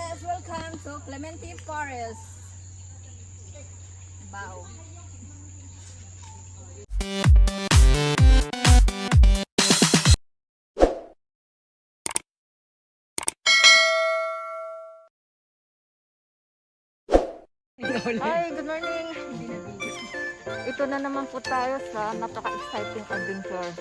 Yes, welcome to Clementi Forest. Wow. Hi, good morning. Ito na naman po tayo sa napaka-exciting adventure.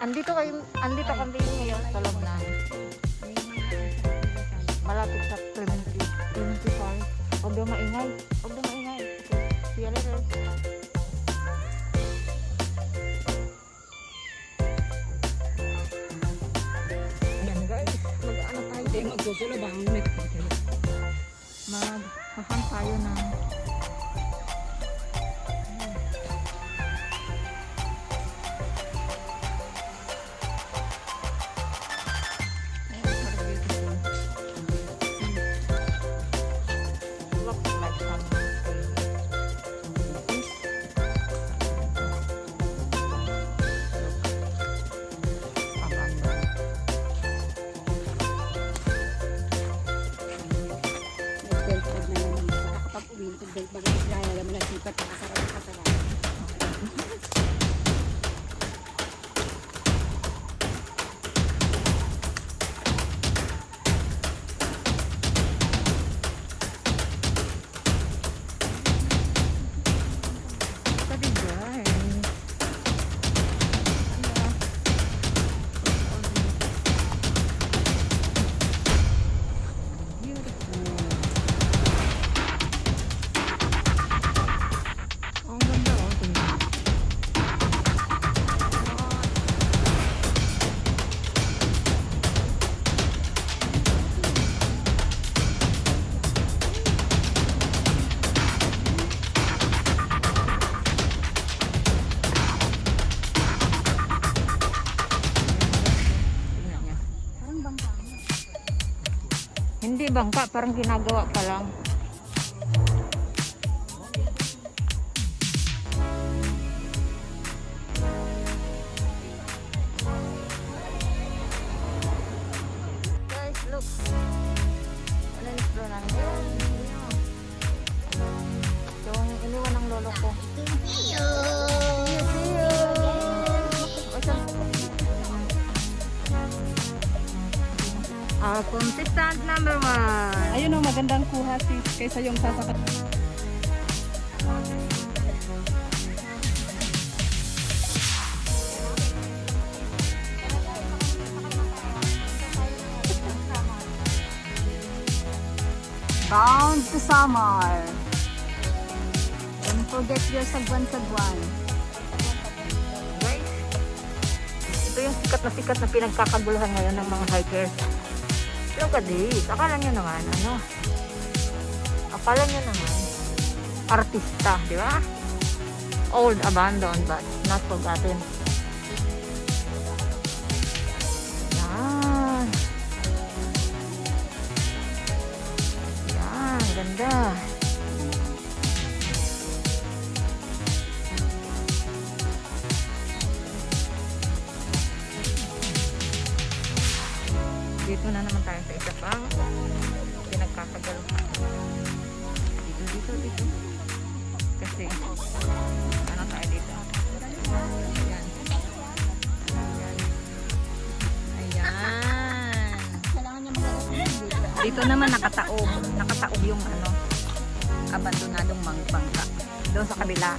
Andito kami ngayon sa Lobnan. Malapit sa Clementi Forest. Huwag daw maingay. Huwag daw maingay. Okay. See you later. Ayan guys, mag-ano tayo? Magsusulo ba? Maghahang tayo ng hindi bangka, parang ginagawa pa lang. Guys, look. Ano yung flow namin? Yung iniwan ng lolo ko. See you! Our consistent number 1. Ayun ang magandang kuha sis kaysa yung sasakit. Bound to summer. Don't forget your sagwan-sagwan. Guys, ito yung sikat na pinagkakaguluhan ngayon ng mga hikers. Look at this. Akala nyo naman, akala nyo naman, artista, di ba? Old, abandoned, but not forgotten. Yan. Yan, ganda. Dito na naman tayo sa isa pang pinagkakagaluhan. Dito. Kasi, ano tayo dito? Ayan. Dito naman nakataob yung abandonadong bangka. Doon sa kabila,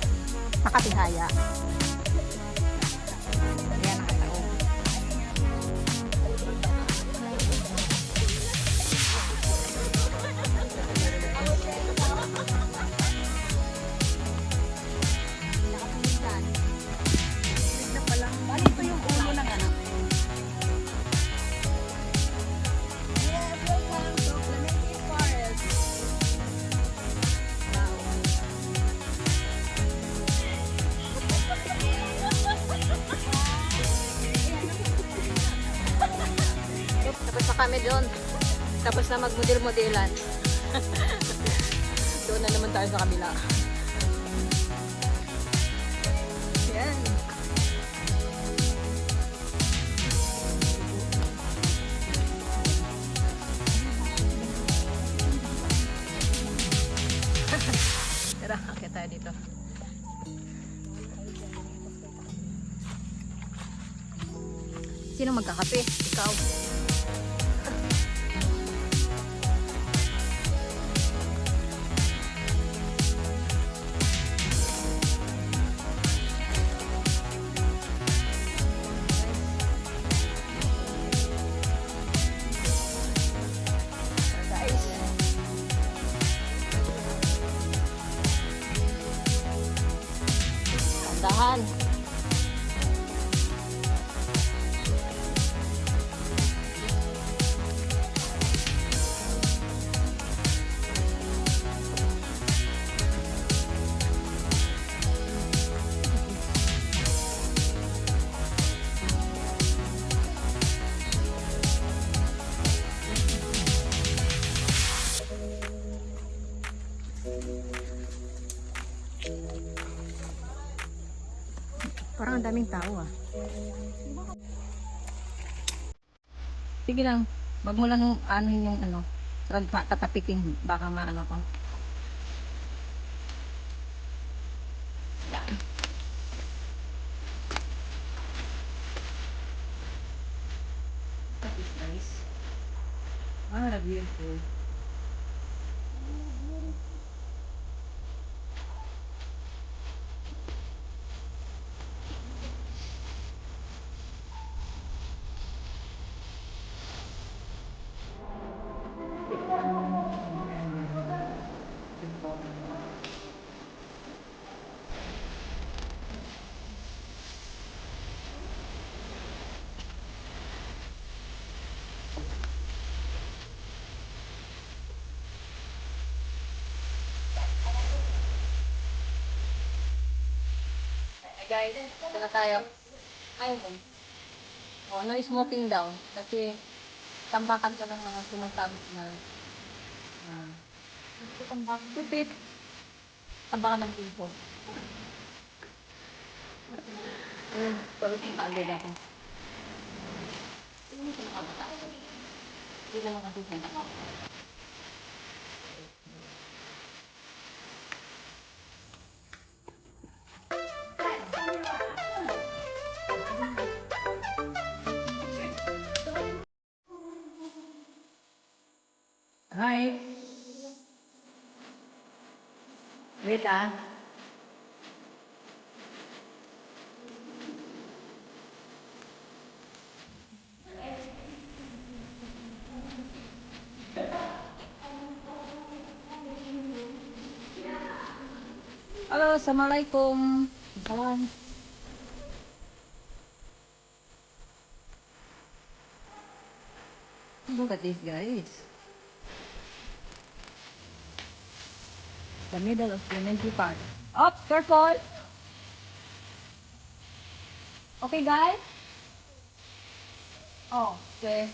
nakatihaya. Ayan, nakataob. Yes, welcome to Clementi Forest. Tapos na kami doon. Tapos na magmodel-modelan. Doon na naman tayo sa kabila. Yan. Sino magkakape? Ikaw. Guys. Tandahan. Parang ang daming tao ah. Sige lang. Wag mo lang ano yung ano. Tatapikin. Baka maano ko. That is nice. Ah, beautiful. Guys, ito na tayo. Ayun. Oh, no smoking daw. Kasi tambakan ka ng mga sumasabit na tambakan. Tupit. Tambakan ng people. Pero kagad ako. Hindi naman kasi siya. Hi. Wait ah. Halo, assalamualaikum. Salam. Look at these guys. The middle of Clementi Park. Up, careful. Okay, guys. Oh, okay.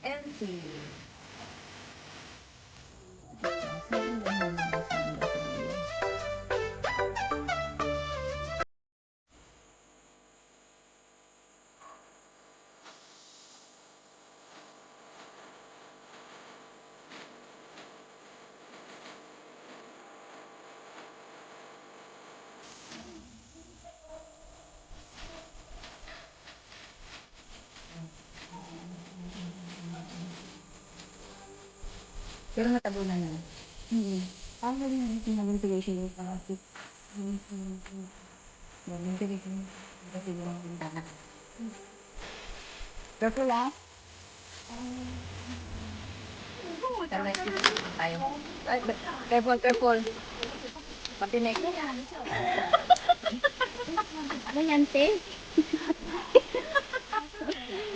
Empty. Pero matagunan na. Paano rin yung ventilation yung pangapit? Ventilation. Kasi yung bintana. Careful ah. Talay tayo. Ay, careful, careful. Patinik. Ano yan, te?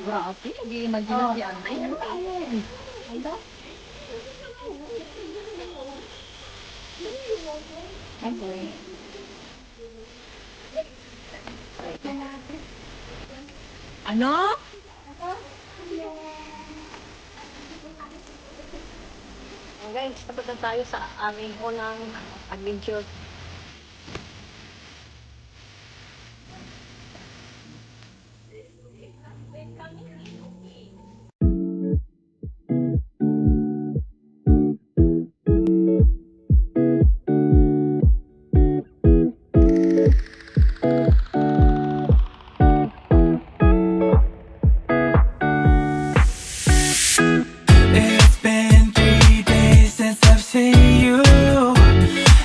Grabe, nag-i-imagine si Ate. Ito? Ay, boy. Ano? Guys, tapos na tayo sa aming unang adventure. It's been 3 days since I've seen you,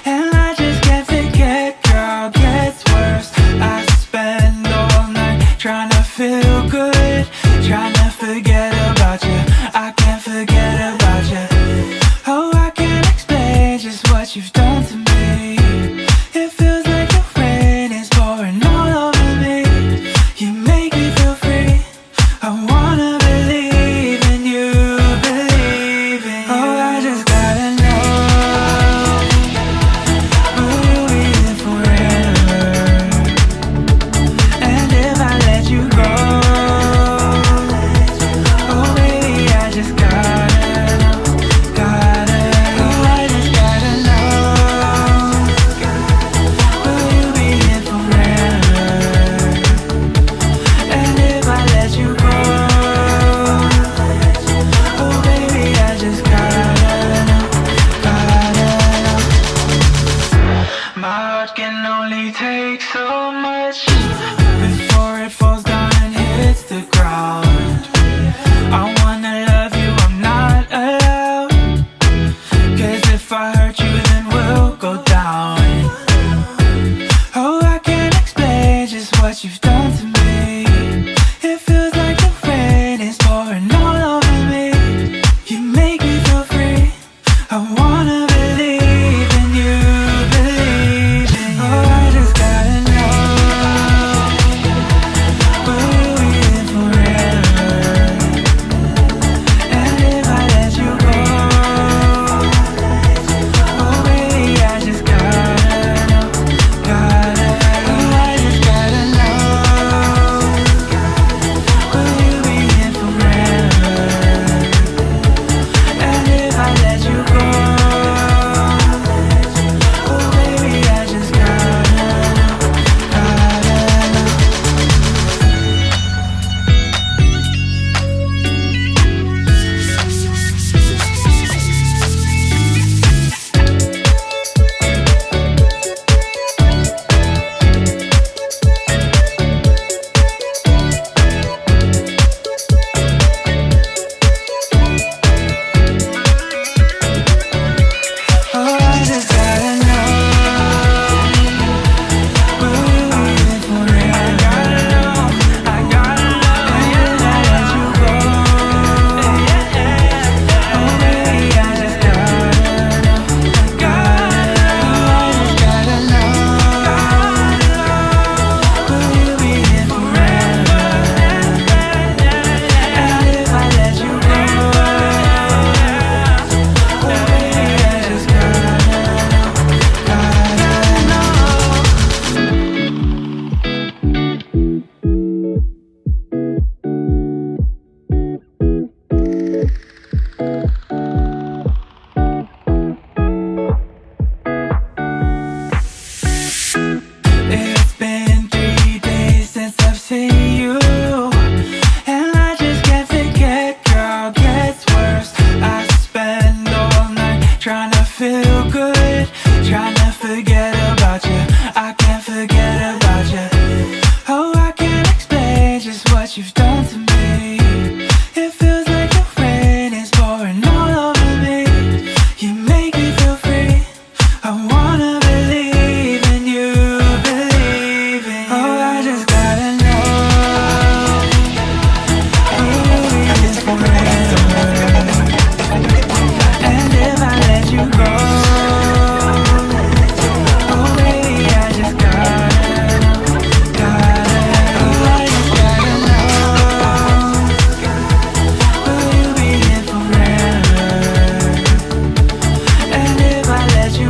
and I just can't forget, girl, gets worse. I spend all night trying to feel good, trying to forget